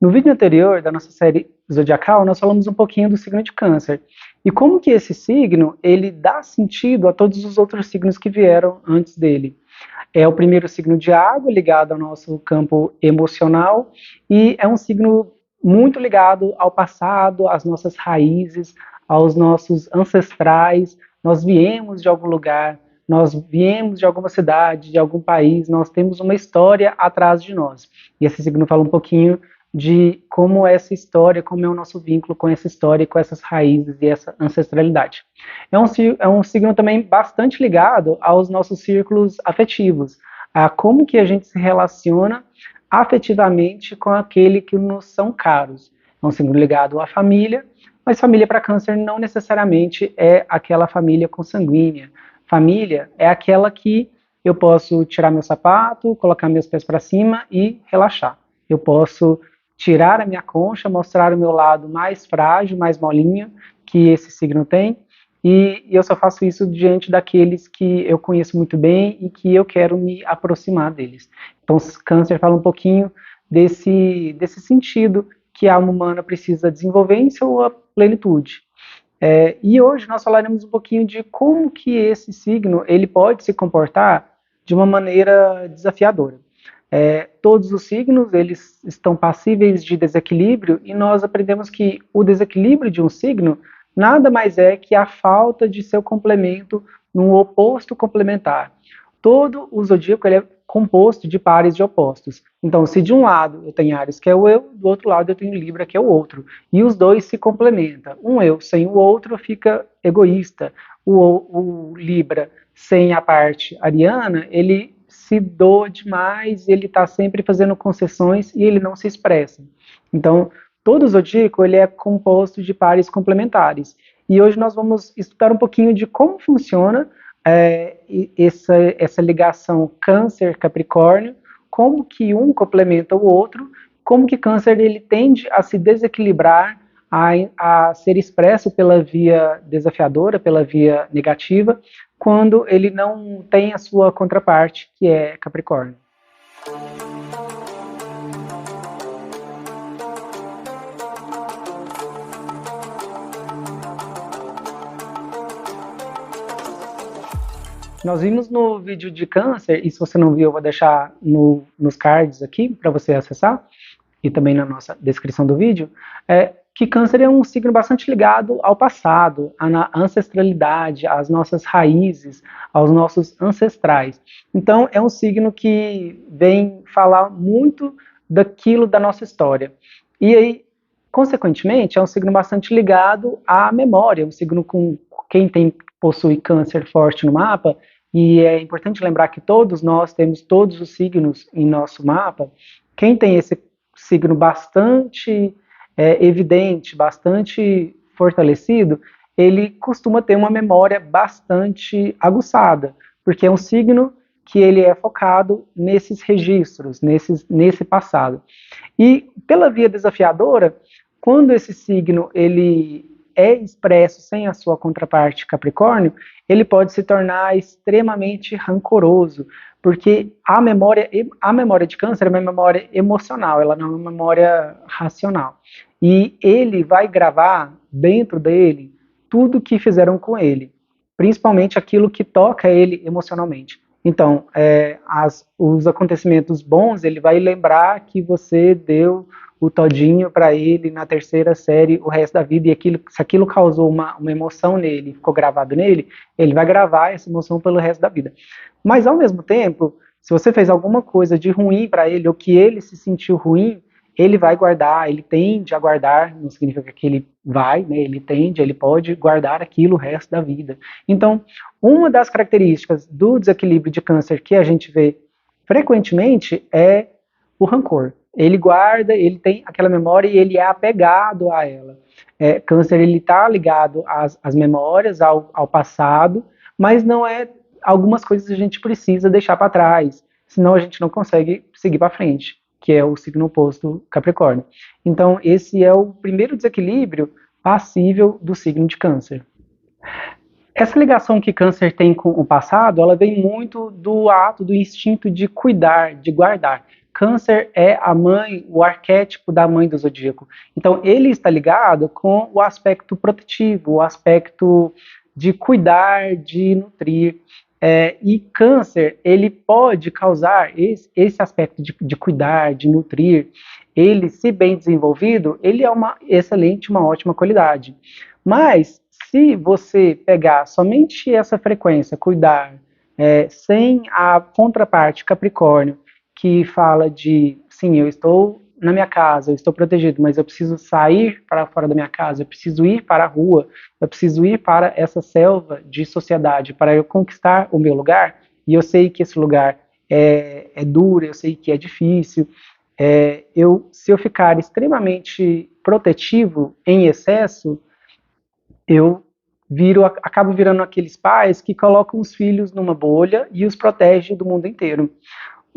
No vídeo anterior da nossa série zodiacal, nós falamos um pouquinho do signo de Câncer e como que esse signo ele dá sentido a todos os outros signos que vieram antes dele. É o primeiro signo de água ligado ao nosso campo emocional e é um signo muito ligado ao passado, às nossas raízes, aos nossos ancestrais. Nós viemos de algum lugar, nós viemos de alguma cidade, de algum país, nós temos uma história atrás de nós. E esse signo fala um pouquinho de como essa história, como é o nosso vínculo com essa história, com essas raízes e essa ancestralidade. É um signo também bastante ligado aos nossos círculos afetivos, a como que a gente se relaciona afetivamente com aquele que nos são caros. É um signo ligado à família, mas família para Câncer não necessariamente é aquela família consanguínea. Família é aquela que eu posso tirar meu sapato, colocar meus pés para cima e relaxar. Eu posso tirar a minha concha, mostrar o meu lado mais frágil, mais molinho que esse signo tem, e eu só faço isso diante daqueles que eu conheço muito bem e que eu quero me aproximar deles. Então, Câncer fala um pouquinho desse sentido que a alma humana precisa desenvolver em sua plenitude. E hoje nós falaremos um pouquinho de como que esse signo ele pode se comportar de uma maneira desafiadora. Todos os signos eles estão passíveis de desequilíbrio e nós aprendemos que o desequilíbrio de um signo nada mais é que a falta de seu complemento num oposto complementar. Todo o zodíaco ele é composto de pares de opostos. Então, se de um lado eu tenho Áries, que é o eu, do outro lado eu tenho Libra, que é o outro. E os dois se complementam. Um eu sem o outro fica egoísta. O Libra sem a parte ariana, ele se doa demais, ele está sempre fazendo concessões e ele não se expressa. Então, todo o zodíaco ele é composto de pares complementares. E hoje nós vamos estudar um pouquinho de como funciona essa ligação Câncer-Capricórnio, como que um complementa o outro, como que Câncer ele tende a se desequilibrar, a ser expresso pela via desafiadora, pela via negativa, quando ele não tem a sua contraparte, que é Capricórnio. Nós vimos no vídeo de Câncer, e se você não viu, eu vou deixar nos cards aqui para você acessar, e também na nossa descrição do vídeo, que Câncer é um signo bastante ligado ao passado, à ancestralidade, às nossas raízes, aos nossos ancestrais. Então, é um signo que vem falar muito daquilo da nossa história. E aí, consequentemente, é um signo bastante ligado à memória, um signo com quem possui Câncer forte no mapa, e é importante lembrar que todos nós temos todos os signos em nosso mapa. Quem tem esse signo bastante evidente, bastante fortalecido, ele costuma ter uma memória bastante aguçada, porque é um signo que ele é focado nesses registros, nesse passado. E pela via desafiadora, quando esse signo ele é expresso sem a sua contraparte Capricórnio, ele pode se tornar extremamente rancoroso, porque a memória de Câncer é uma memória emocional, ela não é uma memória racional. E ele vai gravar dentro dele tudo que fizeram com ele, principalmente aquilo que toca ele emocionalmente. Então, os acontecimentos bons, ele vai lembrar que você deu o todinho para ele na terceira série o resto da vida, e se aquilo causou uma emoção nele, ficou gravado nele, ele vai gravar essa emoção pelo resto da vida. Mas, ao mesmo tempo, se você fez alguma coisa de ruim para ele, ou que ele se sentiu ruim, ele vai guardar, ele tende a guardar, não significa que ele vai, né, ele pode guardar aquilo o resto da vida. Então, uma das características do desequilíbrio de Câncer que a gente vê frequentemente é o rancor. Ele guarda, ele tem aquela memória e ele é apegado a ela. Câncer, ele está ligado às memórias, ao passado, mas não é algumas coisas a gente precisa deixar para trás, senão a gente não consegue seguir para frente, que é o signo oposto Capricórnio. Então, esse é o primeiro desequilíbrio passível do signo de Câncer. Essa ligação que Câncer tem com o passado, ela vem muito do ato, do instinto de cuidar, de guardar. Câncer é a mãe, o arquétipo da mãe do zodíaco. Então, ele está ligado com o aspecto protetivo, o aspecto de cuidar, de nutrir. E Câncer, ele pode causar esse aspecto de cuidar, de nutrir. Ele, se bem desenvolvido, ele é uma excelente, uma ótima qualidade. Mas, se você pegar somente essa frequência, cuidar, sem a contraparte Capricórnio, que fala de, sim, eu estou na minha casa, eu estou protegido, mas eu preciso sair para fora da minha casa, eu preciso ir para a rua, eu preciso ir para essa selva de sociedade para eu conquistar o meu lugar, e eu sei que esse lugar é duro, eu sei que é difícil, se eu ficar extremamente protetivo em excesso, eu acabo virando aqueles pais que colocam os filhos numa bolha e os protegem do mundo inteiro.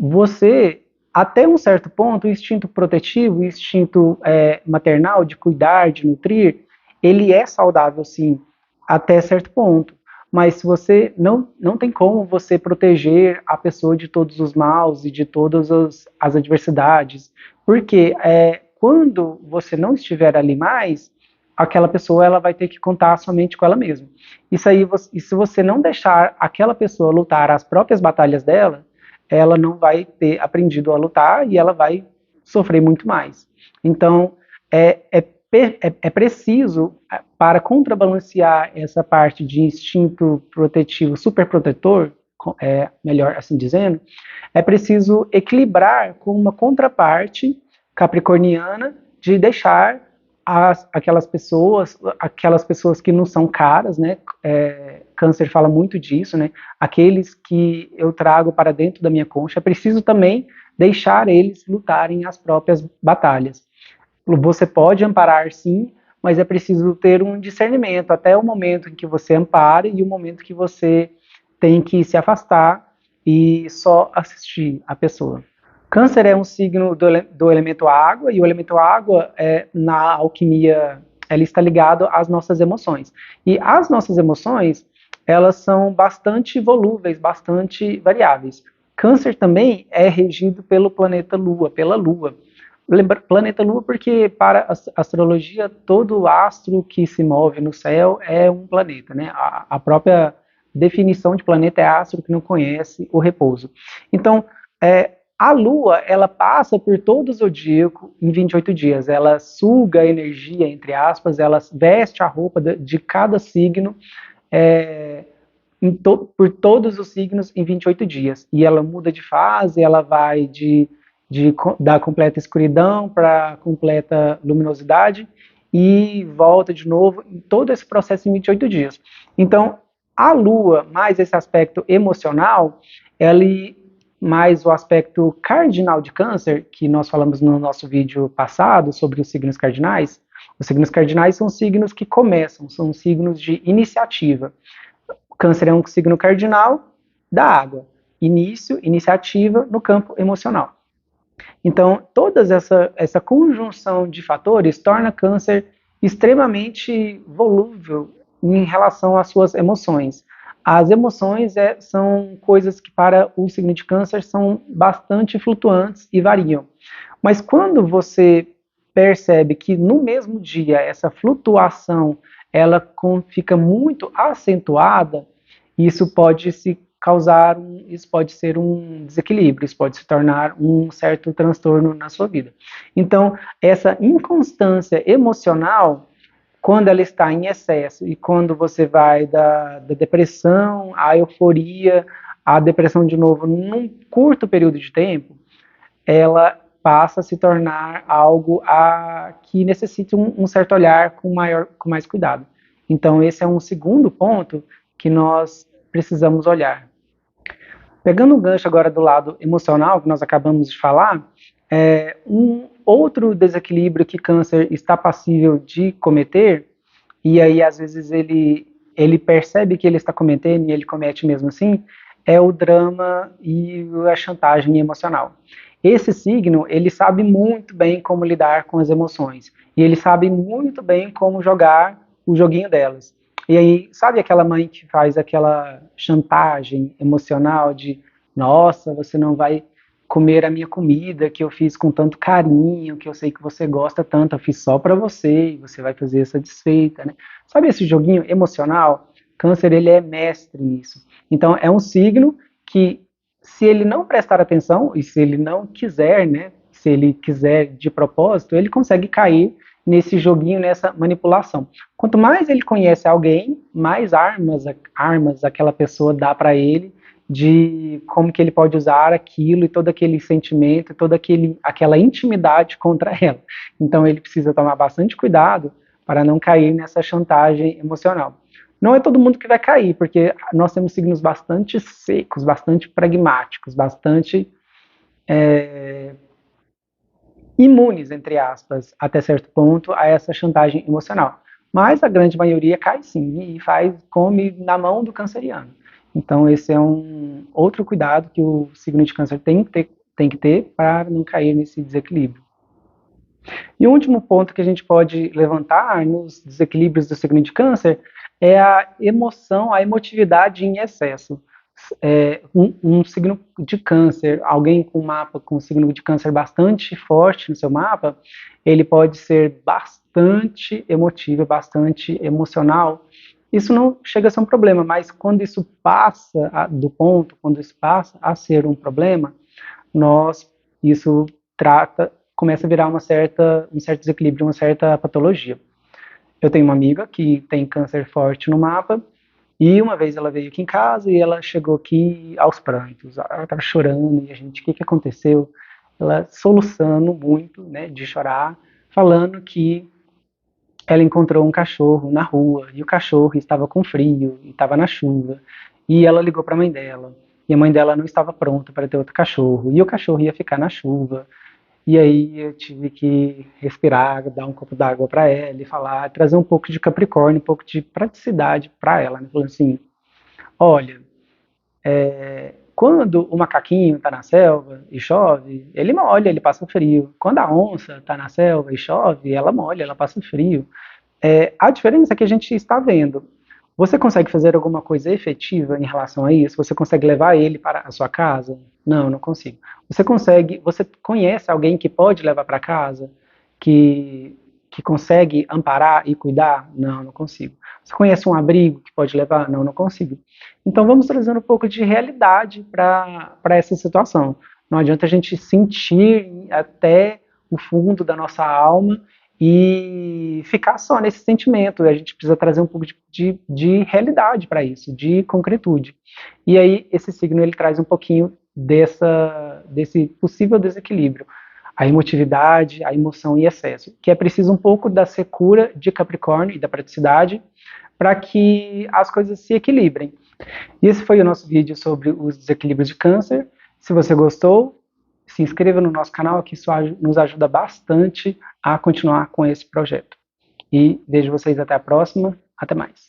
Você, até um certo ponto, o instinto protetivo, o instinto maternal de cuidar, de nutrir, ele é saudável, sim, até certo ponto. Mas se você não tem como você proteger a pessoa de todos os maus e de todas as adversidades, porque quando você não estiver ali mais, aquela pessoa ela vai ter que contar somente com ela mesma. Isso aí, e se você não deixar aquela pessoa lutar as próprias batalhas dela, ela não vai ter aprendido a lutar e ela vai sofrer muito mais. Então, é preciso, para contrabalancear essa parte de instinto protetivo superprotetor, melhor assim dizendo, é preciso equilibrar com uma contraparte capricorniana de deixar aquelas pessoas que não são caras, né? Câncer fala muito disso, né? Aqueles que eu trago para dentro da minha concha, é preciso também deixar eles lutarem as próprias batalhas. Você pode amparar, sim, mas é preciso ter um discernimento até o momento em que você ampare e o momento que você tem que se afastar e só assistir a pessoa. Câncer é um signo do elemento água, e o elemento água, na alquimia, ela está ligado às nossas emoções. E as nossas emoções, elas são bastante volúveis, bastante variáveis. Câncer também é regido pelo planeta Lua, pela Lua. Planeta Lua porque, para a astrologia, todo astro que se move no céu é um planeta, né? A própria definição de planeta é astro que não conhece o repouso. Então, a Lua, ela passa por todo o zodíaco em 28 dias. Ela suga a energia, entre aspas, ela veste a roupa de cada signo por todos os signos em 28 dias. E ela muda de fase, ela vai da completa escuridão para completa luminosidade e volta de novo em todo esse processo em 28 dias. Então, a Lua, mais esse aspecto emocional, mais o aspecto cardinal de Câncer, que nós falamos no nosso vídeo passado sobre os signos cardinais. Os signos cardinais são signos que começam, são signos de iniciativa. O Câncer é um signo cardinal da água. Início, iniciativa no campo emocional. Então, toda essa conjunção de fatores torna Câncer extremamente volúvel em relação às suas emoções. As emoções são coisas que para o signo de Câncer são bastante flutuantes e variam. Mas quando você percebe que no mesmo dia essa flutuação ela fica muito acentuada, isso pode isso pode ser um desequilíbrio, isso pode se tornar um certo transtorno na sua vida. Então, essa inconstância emocional, quando ela está em excesso e quando você vai da depressão à euforia, à depressão de novo num curto período de tempo, ela passa a se tornar algo que necessita um certo olhar com mais cuidado. Então, esse é um segundo ponto que nós precisamos olhar. Pegando o gancho agora do lado emocional, que nós acabamos de falar, um outro desequilíbrio que Câncer está passível de cometer, e aí às vezes ele percebe que ele está cometendo e ele comete mesmo assim, é o drama e a chantagem emocional. Esse signo, ele sabe muito bem como lidar com as emoções, e ele sabe muito bem como jogar o joguinho delas. E aí, sabe aquela mãe que faz aquela chantagem emocional de, nossa, você não vai comer a minha comida que eu fiz com tanto carinho, que eu sei que você gosta tanto, eu fiz só para você e você vai fazer satisfeita, né? Sabe esse joguinho emocional? Câncer, ele é mestre nisso. Então, é um signo que, se ele não prestar atenção e se ele não quiser, né? Se ele quiser de propósito, ele consegue cair nesse joguinho, nessa manipulação. Quanto mais ele conhece alguém, mais armas aquela pessoa dá para ele de como que ele pode usar aquilo e todo aquele sentimento, aquela intimidade contra ela. Então ele precisa tomar bastante cuidado para não cair nessa chantagem emocional. Não é todo mundo que vai cair, porque nós temos signos bastante secos, bastante pragmáticos, bastante imunes, entre aspas, até certo ponto, a essa chantagem emocional. Mas a grande maioria cai sim e come na mão do canceriano. Então esse é um outro cuidado que o signo de câncer tem que ter para não cair nesse desequilíbrio. E o último ponto que a gente pode levantar nos desequilíbrios do signo de câncer é a emoção, a emotividade em excesso. Um signo de câncer, alguém com um mapa com um signo de câncer bastante forte no seu mapa, ele pode ser bastante emotivo, bastante emocional. Isso não chega a ser um problema, mas quando isso passa do ponto, quando isso passa a ser um problema, isso começa a virar um certo desequilíbrio, uma certa patologia. Eu tenho uma amiga que tem câncer forte no mapa, e uma vez ela veio aqui em casa e ela chegou aqui aos prantos. Ela estava chorando e a gente, o que aconteceu? Ela soluçando muito, né, de chorar, falando que ela encontrou um cachorro na rua e o cachorro estava com frio e estava na chuva. E ela ligou para a mãe dela. E a mãe dela não estava pronta para ter outro cachorro. E o cachorro ia ficar na chuva. E aí eu tive que respirar, dar um copo d'água para ela e falar, trazer um pouco de Capricórnio, um pouco de praticidade para ela, né? Falando assim, olha, quando o macaquinho está na selva e chove, ele molha, ele passa frio. Quando a onça está na selva e chove, ela molha, ela passa frio. A diferença é que a gente está vendo. Você consegue fazer alguma coisa efetiva em relação a isso? Você consegue levar ele para a sua casa? Não, não consigo. Você conhece alguém que pode levar para casa? Que consegue amparar e cuidar? Não, não consigo. Você conhece um abrigo que pode levar? Não, não consigo. Então vamos trazendo um pouco de realidade para essa situação. Não adianta a gente sentir até o fundo da nossa alma e ficar só nesse sentimento. A gente precisa trazer um pouco de realidade para isso, de concretude. E aí esse signo ele traz um pouquinho desse possível desequilíbrio, a emotividade, a emoção e excesso, que é preciso um pouco da secura de Capricórnio e da praticidade para que as coisas se equilibrem. E esse foi o nosso vídeo sobre os desequilíbrios de câncer. Se você gostou, se inscreva no nosso canal, que isso nos ajuda bastante a continuar com esse projeto. E vejo vocês até a próxima. Até mais.